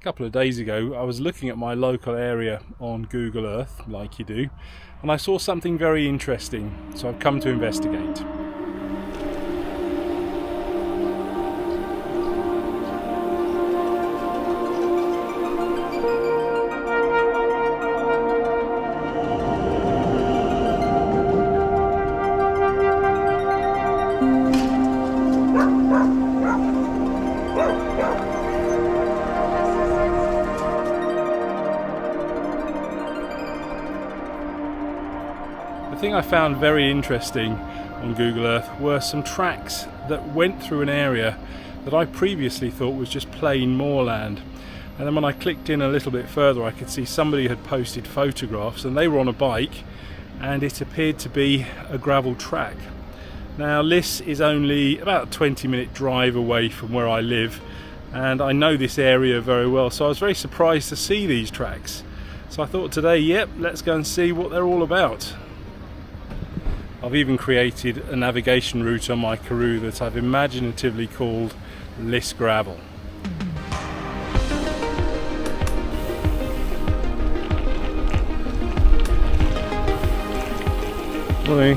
couple of days ago I was looking at my local area on Google Earth, like you do, and I saw something very interesting, so I've come to investigate. The thing I found very interesting on Google Earth were some tracks that went through an area that I previously thought was just plain moorland. And then when I clicked in a little bit further, I could see somebody had posted photographs and they were on a bike and it appeared to be a gravel track. Now this is only about a 20-minute drive away from where I live, and I know this area very well, so I was very surprised to see these tracks. So I thought today, yep, let's go and see what they're all about. I've even created a navigation route on my Karoo that I've imaginatively called Liss Gravel. Morning.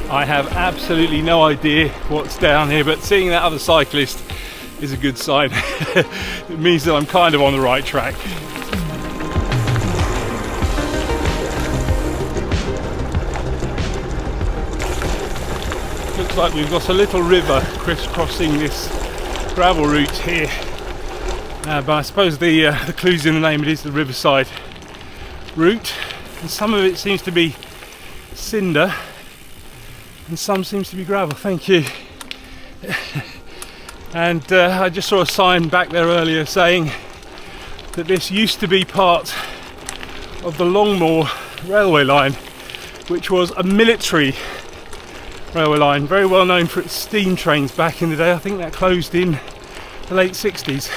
I have absolutely no idea what's down here, but seeing that other cyclist is a good sign. It means that I'm kind of on the right track. Looks like we've got a little river crisscrossing this gravel route here, but I suppose the clue's in the name. It is the riverside route, and some of it seems to be cinder and some seems to be gravel. Thank you. And I just saw a sign back there earlier saying that this used to be part of the Longmoor railway line, which was a military railway line, very well known for its steam trains back in the day. I think that closed in the late 60s.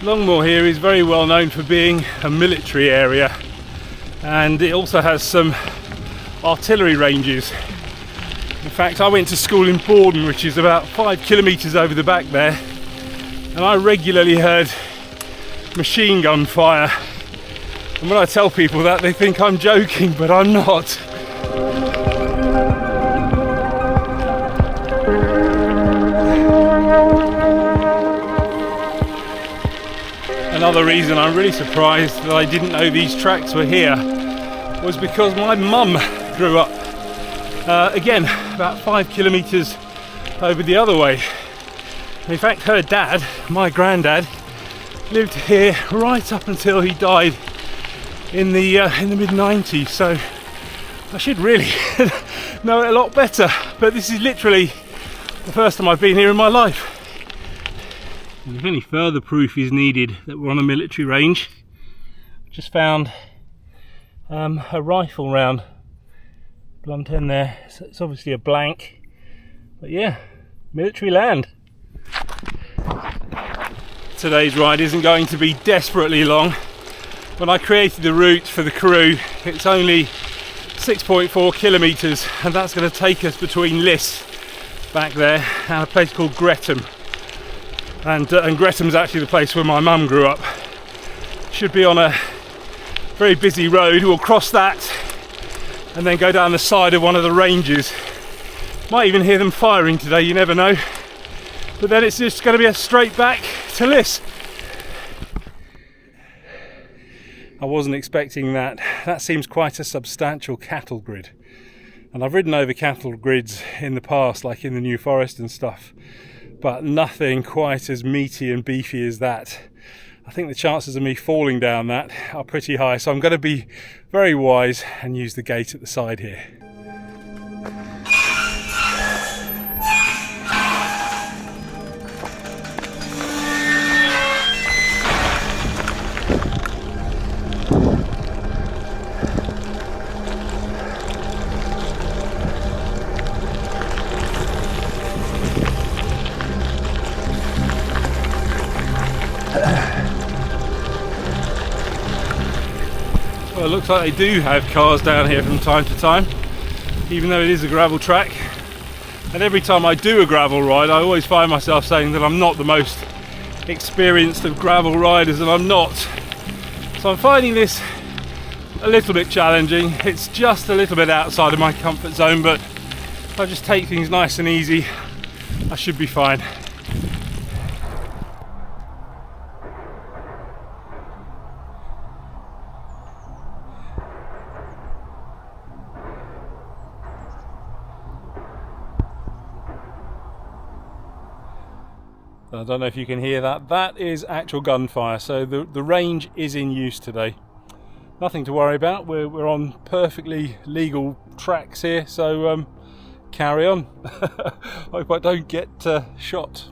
Longmoor here is very well known for being a military area, and it also has some artillery ranges. In fact, I went to school in Borden, which is about 5 kilometres over the back there, and I regularly heard machine gun fire. And when I tell people that, they think I'm joking, but I'm not. Another reason I'm really surprised that I didn't know these tracks were here was because my mum grew up, again, about 5 kilometres over the other way. In fact, her dad, my granddad, lived here right up until he died in the mid-90s, so I should really know it a lot better, but this is literally the first time I've been here in my life. And if any further proof is needed that we're on a military range, I've just found a rifle round, blunt end there. So it's obviously a blank, but yeah, military land. Today's ride isn't going to be desperately long. When I created the route for the Karoo, it's only 6.4 kilometres, and that's going to take us between Liss back there and a place called Greetham. And Greetham's actually the place where my mum grew up. Should be on a very busy road. We'll cross that and then go down the side of one of the ranges. Might even hear them firing today, you never know. But then it's just going to be a straight back to Liss. I wasn't expecting that. That seems quite a substantial cattle grid. And I've ridden over cattle grids in the past, like in the New Forest and stuff, but nothing quite as meaty and beefy as that. I think the chances of me falling down that are pretty high, so I'm going to be very wise and use the gate at the side here. Well, it looks like they do have cars down here from time to time, even though it is a gravel track. And every time I do a gravel ride, I always find myself saying that I'm not the most experienced of gravel riders, and I'm not. So I'm finding this a little bit challenging. It's just a little bit outside of my comfort zone, but if I just take things nice and easy, I should be fine. I don't know if you can hear that. That is actual gunfire, so the range is in use today. Nothing to worry about. We're on perfectly legal tracks here, so carry on. Hope I don't get shot.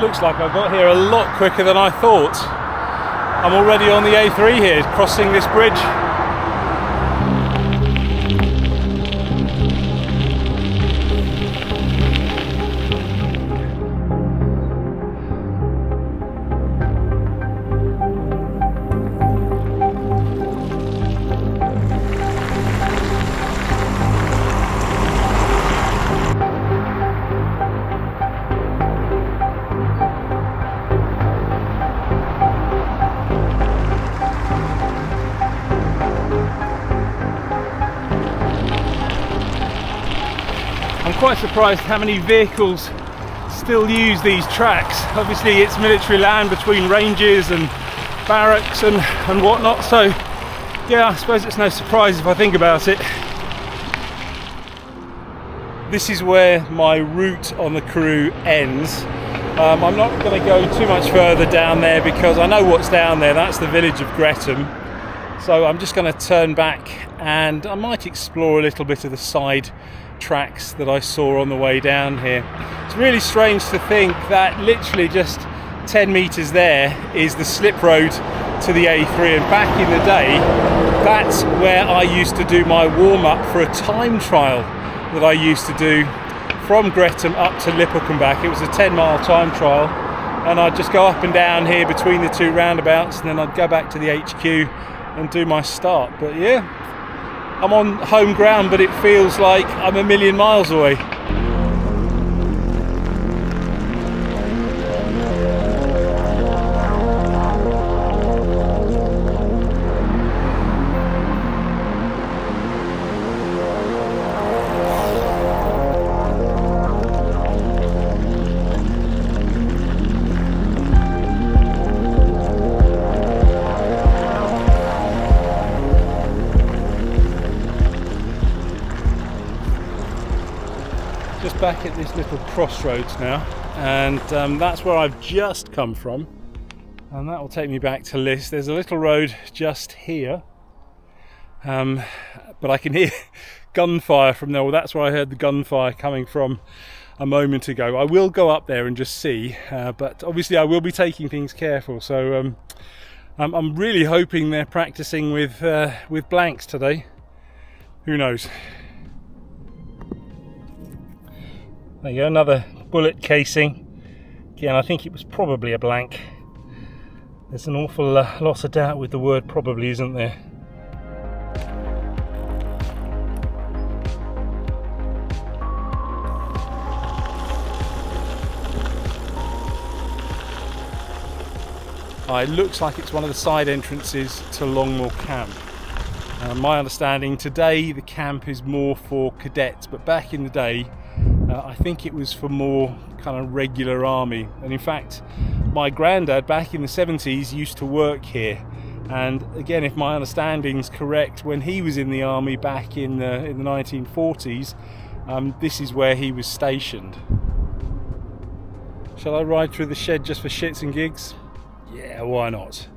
Looks like I got here a lot quicker than I thought. I'm already on the A3 here, crossing this bridge. I'm quite surprised how many vehicles still use these tracks. Obviously it's military land between ranges and barracks and whatnot, so yeah, I suppose it's no surprise if I think about it. This is where my route on the Karoo ends. I'm not going to go too much further down there because I know what's down there. That's the village of Gretham. So I'm just going to turn back and I might explore a little bit of the side tracks that I saw on the way down here. It's really strange to think that literally just 10 metres there is the slip road to the A3, and back in the day that's where I used to do my warm-up for a time trial that I used to do from Gretham up to Liphook and back. It was a 10-mile time trial, and I'd just go up and down here between the two roundabouts, and then I'd go back to the HQ and do my start. But yeah, I'm on home ground, but it feels like I'm a million miles away. Just back at this little crossroads now, and that's where I've just come from, and that will take me back to Liss. There's a little road just here, but I can hear gunfire from there. Well, that's where I heard the gunfire coming from a moment ago. I will go up there and just see, but obviously I will be taking things careful, so I'm really hoping they're practicing with blanks today. Who knows? There you go, another bullet casing. Again, I think it was probably a blank. There's an awful lot of doubt with the word probably, isn't there? It looks like it's one of the side entrances to Longmoor Camp. My understanding today the camp is more for cadets, but back in the day I think it was for more kind of regular army. And in fact, my granddad back in the 70s used to work here. And again, if my understanding's correct, when he was in the army back in the 1940s, this is where he was stationed. Shall I ride through the shed just for shits and gigs? Yeah, why not?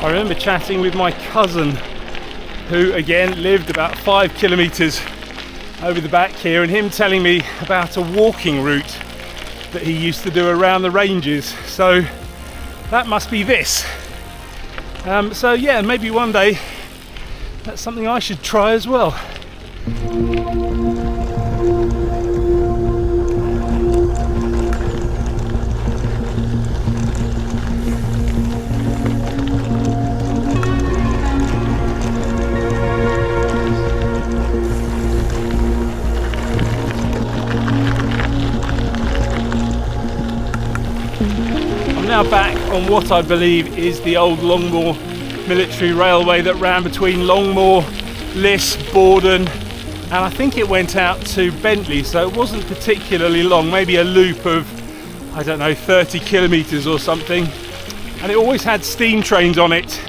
I remember chatting with my cousin, who again lived about 5 kilometres over the back here, and him telling me about a walking route that he used to do around the ranges. So that must be this. So yeah, maybe one day that's something I should try as well. Now back on what I believe is the old Longmoor military railway that ran between Longmoor, Liss, Borden, and I think it went out to Bentley, so it wasn't particularly long, maybe a loop of, I don't know, 30 kilometres or something, and it always had steam trains on it.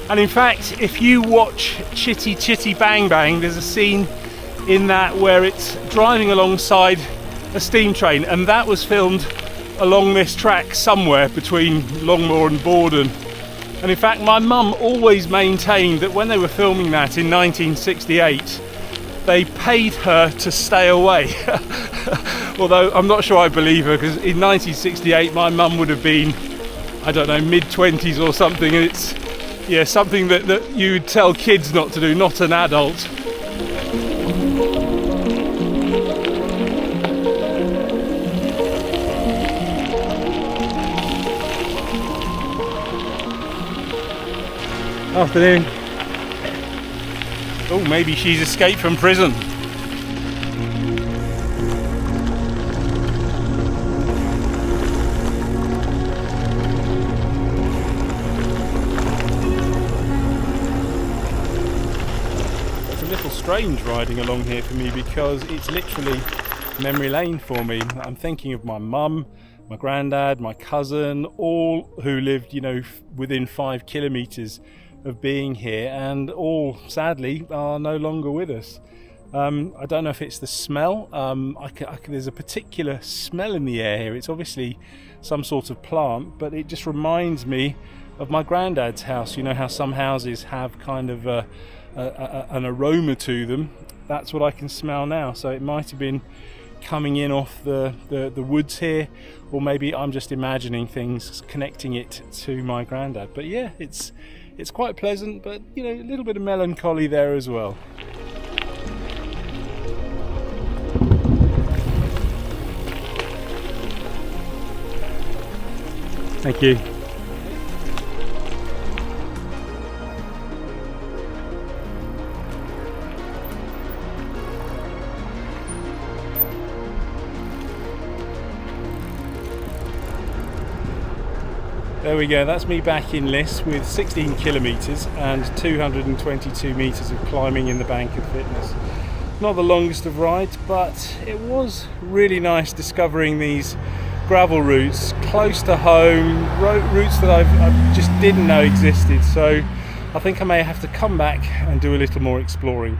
And in fact, if you watch Chitty Chitty Bang Bang, there's a scene in that where it's driving alongside a steam train, and that was filmed along this track somewhere between Longmoor and Borden. And in fact, my mum always maintained that when they were filming that in 1968, they paid her to stay away. Although I'm not sure I believe her, because in 1968 my mum would have been, I don't know, mid-20s or something, and it's something that you would tell kids not to do, not an adult. Afternoon. Oh, maybe she's escaped from prison. It's a little strange riding along here for me, because it's literally memory lane for me. I'm thinking of my mum, my granddad, my cousin, all who lived, within 5 kilometres of being here, and all sadly are no longer with us. I don't know if it's the smell. There's a particular smell in the air here. It's obviously some sort of plant, but it just reminds me of my granddad's house. You know how some houses have kind of an aroma to them? That's what I can smell now. So it might have been coming in off the woods here, or maybe I'm just imagining things, connecting it to my granddad. But yeah, it's quite pleasant, but a little bit of melancholy there as well. Thank you. There we go, that's me back in Liss with 16 kilometres and 222 metres of climbing in the Bank of Fitness. Not the longest of rides, but it was really nice discovering these gravel routes close to home, routes that I just didn't know existed. So I think I may have to come back and do a little more exploring.